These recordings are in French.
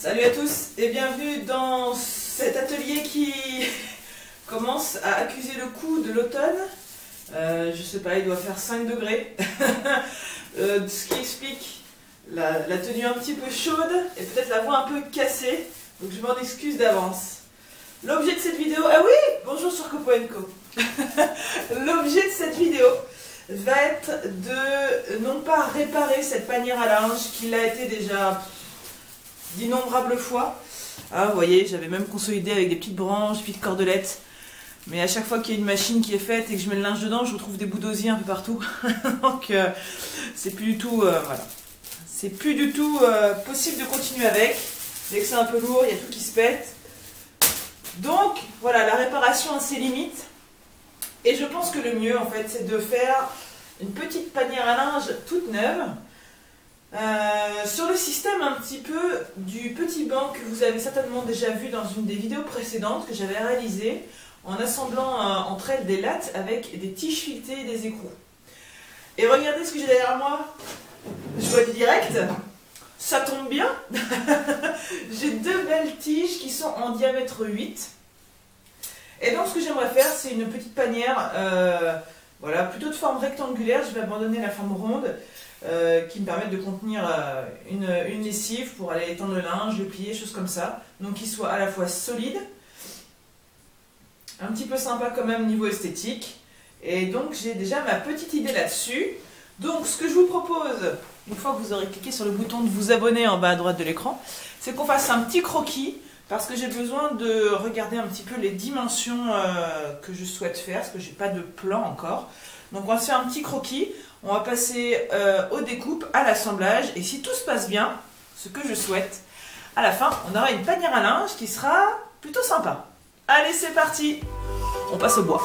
Salut à tous et bienvenue dans cet atelier qui commence à accuser le coup de l'automne. Je sais pas, il doit faire 5 degrés. Ce qui explique la tenue un petit peu chaude et peut-être la voix un peu cassée. Donc je m'en excuse d'avance. L'objet de cette vidéo... Ah oui, bonjour sur Copo & Co. L'objet de cette vidéo va être de non pas réparer cette panière à linge qui l'a été déjà d'innombrables fois. Ah, vous voyez, j'avais même consolidé avec des petites branches, des petites cordelettes. Mais à chaque fois qu'il y a une machine qui est faite et que je mets le linge dedans, je retrouve des bouts d'osier un peu partout. Donc c'est plus du tout, voilà. C'est plus du tout possible de continuer avec. Dès que c'est un peu lourd, il y a tout qui se pète. Donc voilà, la réparation a ses limites. Et je pense que le mieux en fait, c'est de faire une petite panière à linge toute neuve. Sur le système un petit peu du petit banc que vous avez certainement déjà vu dans une des vidéos précédentes que j'avais réalisé en assemblant entre elles des lattes avec des tiges filetées et des écrous. Et regardez ce que j'ai derrière moi. Je vois du direct. Ça tombe bien. J'ai deux belles tiges qui sont en diamètre 8. Et donc ce que j'aimerais faire, c'est une petite panière, voilà, plutôt de forme rectangulaire. Je vais abandonner la forme ronde. Qui me permettent de contenir une lessive pour aller étendre le linge, le plier, choses comme ça. Donc qui soit à la fois solide, un petit peu sympa quand même niveau esthétique. Et donc j'ai déjà ma petite idée là-dessus. Donc ce que je vous propose, une fois que vous aurez cliqué sur le bouton de vous abonner en bas à droite de l'écran, c'est qu'on fasse un petit croquis. Parce que j'ai besoin de regarder un petit peu les dimensions que je souhaite faire, parce que j'ai pas de plan encore. Donc on va se faire un petit croquis, on va passer aux découpes, à l'assemblage, et si tout se passe bien, ce que je souhaite, à la fin, on aura une panière à linge qui sera plutôt sympa. Allez, c'est parti! On passe au bois.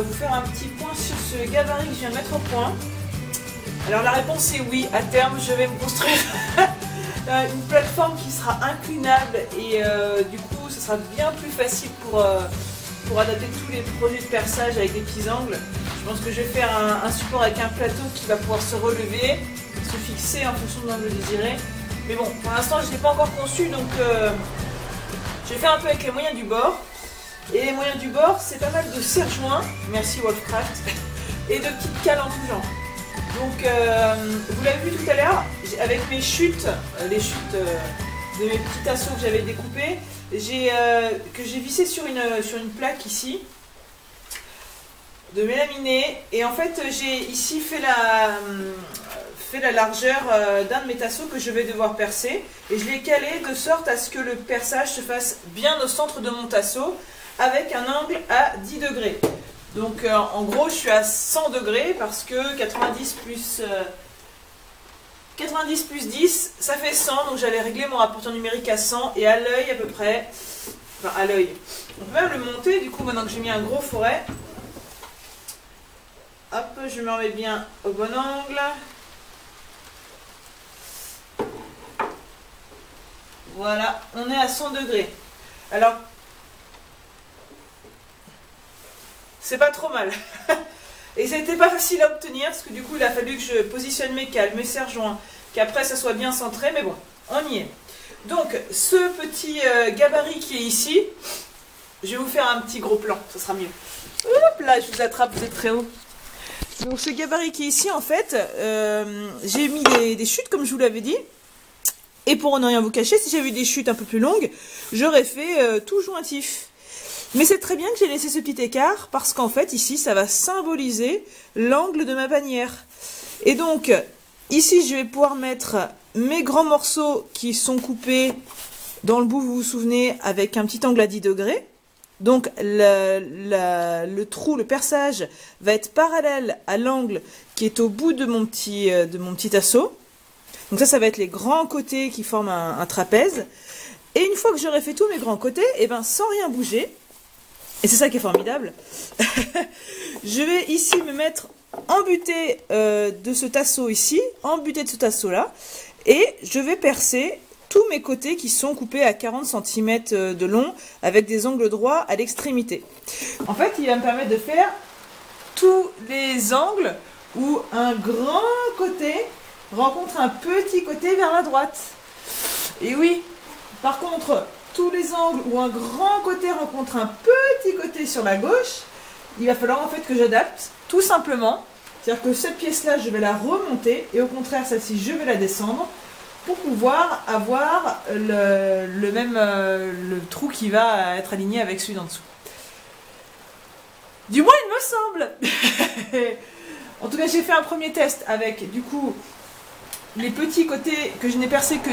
vous faire un petit point sur ce gabarit que je viens de mettre au point. Alors la réponse est oui, à terme je vais me construire une plateforme qui sera inclinable et du coup ce sera bien plus facile pour adapter tous les projets de perçage avec des petits angles. Je pense que je vais faire un support avec un plateau qui va pouvoir se relever, se fixer en fonction de l'angle désiré. Mais bon, pour l'instant je ne l'ai pas encore conçu, donc je vais faire un peu avec les moyens du bord. Et les moyens du bord, c'est pas mal de serre-joints, merci Wolfcraft, et de petites cales en tout genre. Donc vous l'avez vu tout à l'heure, avec mes chutes, les chutes de mes petits tasseaux que j'avais découpés, que j'ai vissé sur une plaque ici, de mélaminé. Et en fait j'ai ici fait la largeur d'un de mes tasseaux que je vais devoir percer. Et je l'ai calé de sorte à ce que le perçage se fasse bien au centre de mon tasseau, avec un angle à 10 degrés. Donc en gros je suis à 100 degrés parce que 90 plus 10 ça fait 100, donc j'allais régler mon rapporteur numérique à 100 et à l'œil à peu près, enfin à l'œil. On peut même le monter du coup maintenant que j'ai mis un gros foret. Hop, je me remets bien au bon angle. Voilà, on est à 100 degrés. Alors c'est pas trop mal. Et c'était pas facile à obtenir, parce que du coup il a fallu que je positionne mes cales, mes serre-joints, qu'après ça soit bien centré, mais bon, on y est. Donc ce petit gabarit qui est ici, je vais vous faire un petit gros plan, ça sera mieux. Hop là, je vous attrape, vous êtes très haut. Donc ce gabarit qui est ici, en fait, j'ai mis des chutes comme je vous l'avais dit. Et pour ne rien vous cacher, si j'avais eu des chutes un peu plus longues, j'aurais fait tout jointif. Mais c'est très bien que j'ai laissé ce petit écart parce qu'en fait ici ça va symboliser l'angle de ma bannière. Et donc ici je vais pouvoir mettre mes grands morceaux qui sont coupés dans le bout, vous vous souvenez, avec un petit angle à 10 degrés. Donc le trou, le perçage va être parallèle à l'angle qui est au bout de mon petit tasseau. Donc ça va être les grands côtés qui forment un trapèze. Et une fois que j'aurai fait tous mes grands côtés, et ben sans rien bouger, et c'est ça qui est formidable, je vais ici me mettre embuté de ce tasseau ici, embuté de ce tasseau là, et je vais percer tous mes côtés qui sont coupés à 40 cm de long avec des angles droits à l'extrémité. En fait, il va me permettre de faire tous les angles où un grand côté rencontre un petit côté vers la droite. Et oui, par contre, tous les angles où un grand côté rencontre un petit côté sur la gauche, il va falloir en fait que j'adapte tout simplement. C'est-à-dire que cette pièce-là, je vais la remonter et au contraire, celle-ci, je vais la descendre pour pouvoir avoir le trou qui va être aligné avec celui d'en dessous. Du moins, il me semble. En tout cas, j'ai fait un premier test avec, du coup, les petits côtés que je n'ai percé que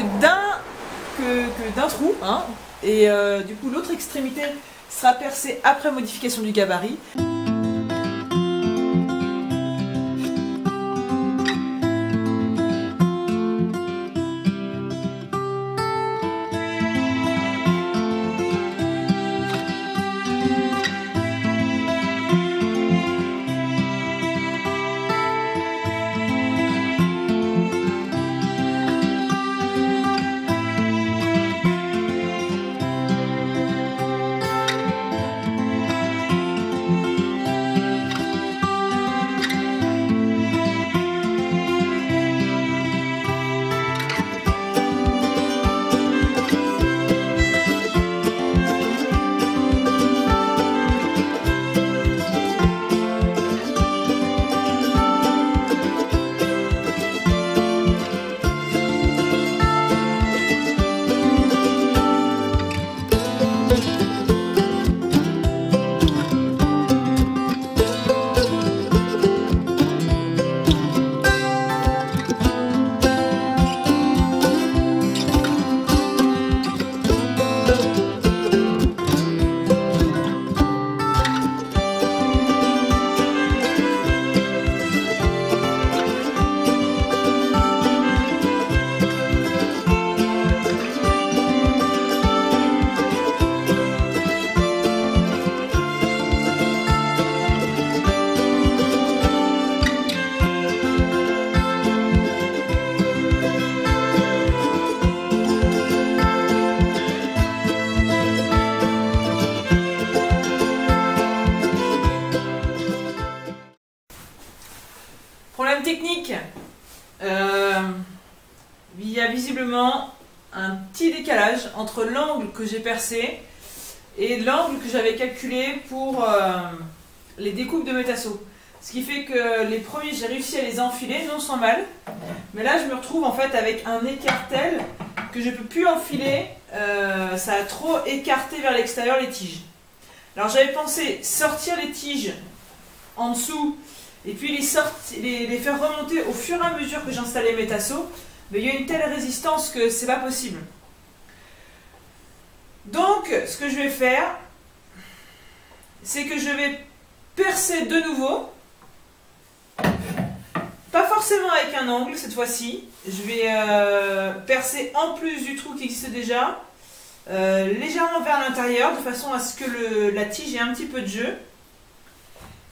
d'un trou, hein, et du coup l'autre extrémité sera percée après modification du gabarit. Problème technique, il y a visiblement un petit décalage entre l'angle que j'ai percé et l'angle que j'avais calculé pour les découpes de métasseaux. Ce qui fait que les premiers, j'ai réussi à les enfiler, non sans mal. Mais là, je me retrouve en fait avec un écart tel que je ne peux plus enfiler. Ça a trop écarté vers l'extérieur les tiges. Alors j'avais pensé sortir les tiges en dessous et puis les faire remonter au fur et à mesure que j'installais mes tasseaux. Mais il y a une telle résistance que c'est pas possible. Donc, ce que je vais faire, c'est que je vais percer de nouveau. Pas forcément avec un angle cette fois-ci. Je vais percer en plus du trou qui existe déjà, légèrement vers l'intérieur, de façon à ce que la tige ait un petit peu de jeu.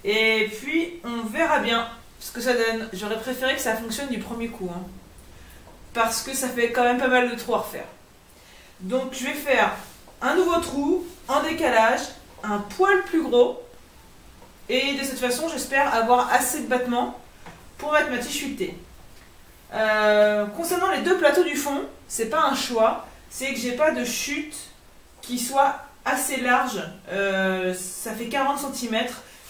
Et puis, on verra bien ce que ça donne. J'aurais préféré que ça fonctionne du premier coup, hein, parce que ça fait quand même pas mal de trous à refaire. Donc, je vais faire un nouveau trou en décalage, un poil plus gros. Et de cette façon, j'espère avoir assez de battements pour mettre ma tige sculptée. Concernant les deux plateaux du fond, c'est pas un choix, c'est que j'ai pas de chute qui soit assez large. Ça fait 40 cm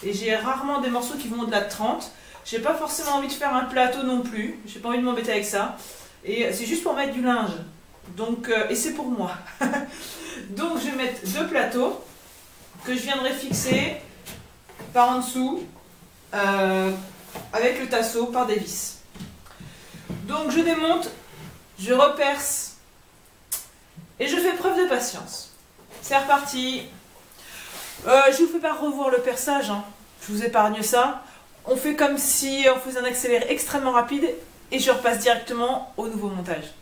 et j'ai rarement des morceaux qui vont au-delà de 30. J'ai pas forcément envie de faire un plateau non plus, j'ai pas envie de m'embêter avec ça. Et c'est juste pour mettre du linge. Donc, et c'est pour moi. Donc je vais mettre deux plateaux que je viendrai fixer par en dessous avec le tasseau par des vis. Donc je démonte, je reperce et je fais preuve de patience. C'est reparti. Je vous fais pas revoir le perçage, hein. Je vous épargne ça. On fait comme si on faisait un accéléré extrêmement rapide et je repasse directement au nouveau montage.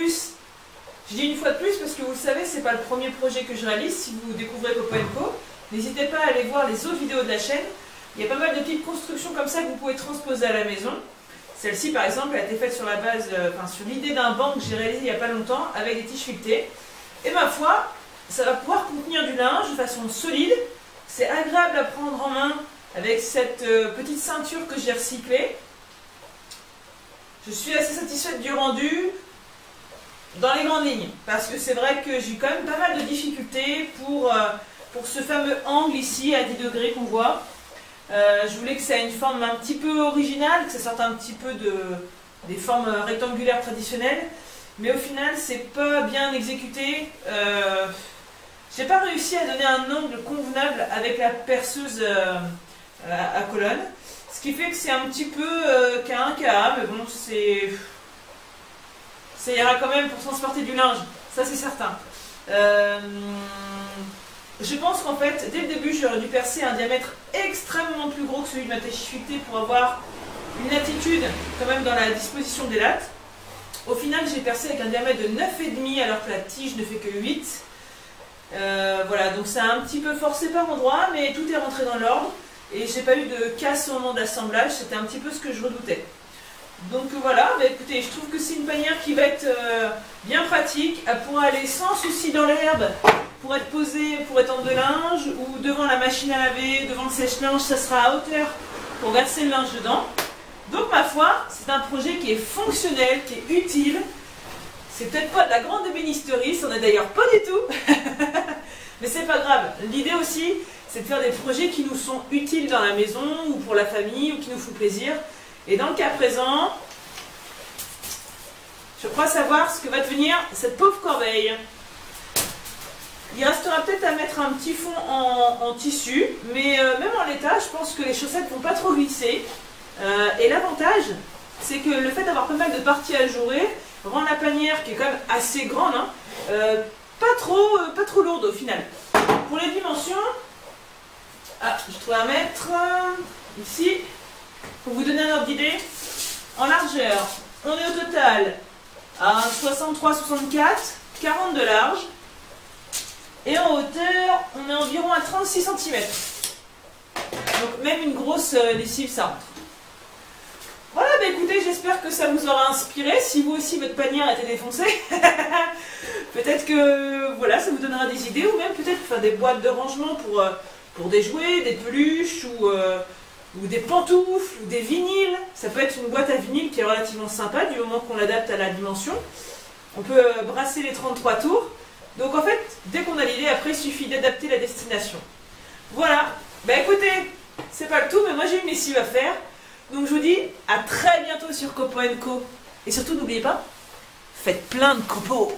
plus, je dis une fois de plus parce que vous le savez, c'est pas le premier projet que je réalise. Si vous découvrez Copo & Co, n'hésitez pas à aller voir les autres vidéos de la chaîne. Il y a pas mal de petites constructions comme ça que vous pouvez transposer à la maison. Celle-ci par exemple a été faite sur la base, sur l'idée d'un banc que j'ai réalisé il n'y a pas longtemps avec des tiges filetées. Et ma foi, ça va pouvoir contenir du linge de façon solide. C'est agréable à prendre en main avec cette petite ceinture que j'ai recyclée. Je suis assez satisfaite du rendu dans les grandes lignes. Parce que c'est vrai que j'ai quand même pas mal de difficultés pour ce fameux angle ici à 10 degrés qu'on voit. Je voulais que ça ait une forme un petit peu originale, que ça sorte un petit peu des formes rectangulaires traditionnelles. Mais au final, c'est pas bien exécuté. J'ai pas réussi à donner un angle convenable avec la perceuse à colonne. Ce qui fait que c'est un petit peu K1, KA, mais bon, ça ira quand même pour transporter du linge, ça c'est certain. Je pense qu'en fait, dès le début, j'aurais dû percer un diamètre extrêmement plus gros que celui de ma tige filetée pour avoir une latitude quand même dans la disposition des lattes. Au final, j'ai percé avec un diamètre de 9,5 alors que la tige ne fait que 8. Voilà, donc ça a un petit peu forcé par endroits, mais tout est rentré dans l'ordre. Et j'ai pas eu de casse au moment de l'assemblage, c'était un petit peu ce que je redoutais. Donc voilà, bah écoutez, je trouve que c'est une panière qui va être bien pratique. Elle pourra aller sans souci dans l'herbe, pour être posée, pour étendre de linge, ou devant la machine à laver, devant le sèche-linge, ça sera à hauteur pour verser le linge dedans. Donc ma foi, c'est un projet qui est fonctionnel, qui est utile. C'est peut-être pas de la grande ébénisterie, c'en est d'ailleurs pas du tout. Mais c'est pas grave. L'idée aussi, c'est de faire des projets qui nous sont utiles dans la maison, ou pour la famille, ou qui nous font plaisir. Et dans le cas présent, je crois savoir ce que va devenir cette pauvre corbeille. Il restera peut-être à mettre un petit fond en tissu, mais même en l'état, je pense que les chaussettes ne vont pas trop glisser. Et l'avantage, c'est que le fait d'avoir pas mal de parties à jouer rend la panière, qui est quand même assez grande, hein, pas trop lourde au final. Pour les dimensions, je trouve un mètre ici, pour vous donner un ordre d'idée. En largeur, on est au total à 63-64, 40 de large. Et en hauteur, on est environ à 36 cm. Donc même une grosse lessive, ça rentre. Voilà, bah écoutez, j'espère que ça vous aura inspiré. Si vous aussi, votre panière a été défoncée, peut-être que voilà, ça vous donnera des idées. Ou même peut-être faire des boîtes de rangement pour des jouets, des peluches, ou des pantoufles, ou des vinyles. Ça peut être une boîte à vinyle qui est relativement sympa, du moment qu'on l'adapte à la dimension. On peut brasser les 33 tours. Donc en fait, dès qu'on a l'idée, après il suffit d'adapter la destination. Voilà, bah écoutez, c'est pas le tout, mais moi j'ai une lessive à faire. Donc je vous dis à très bientôt sur Copo & Co. Et surtout n'oubliez pas, faites plein de copeaux.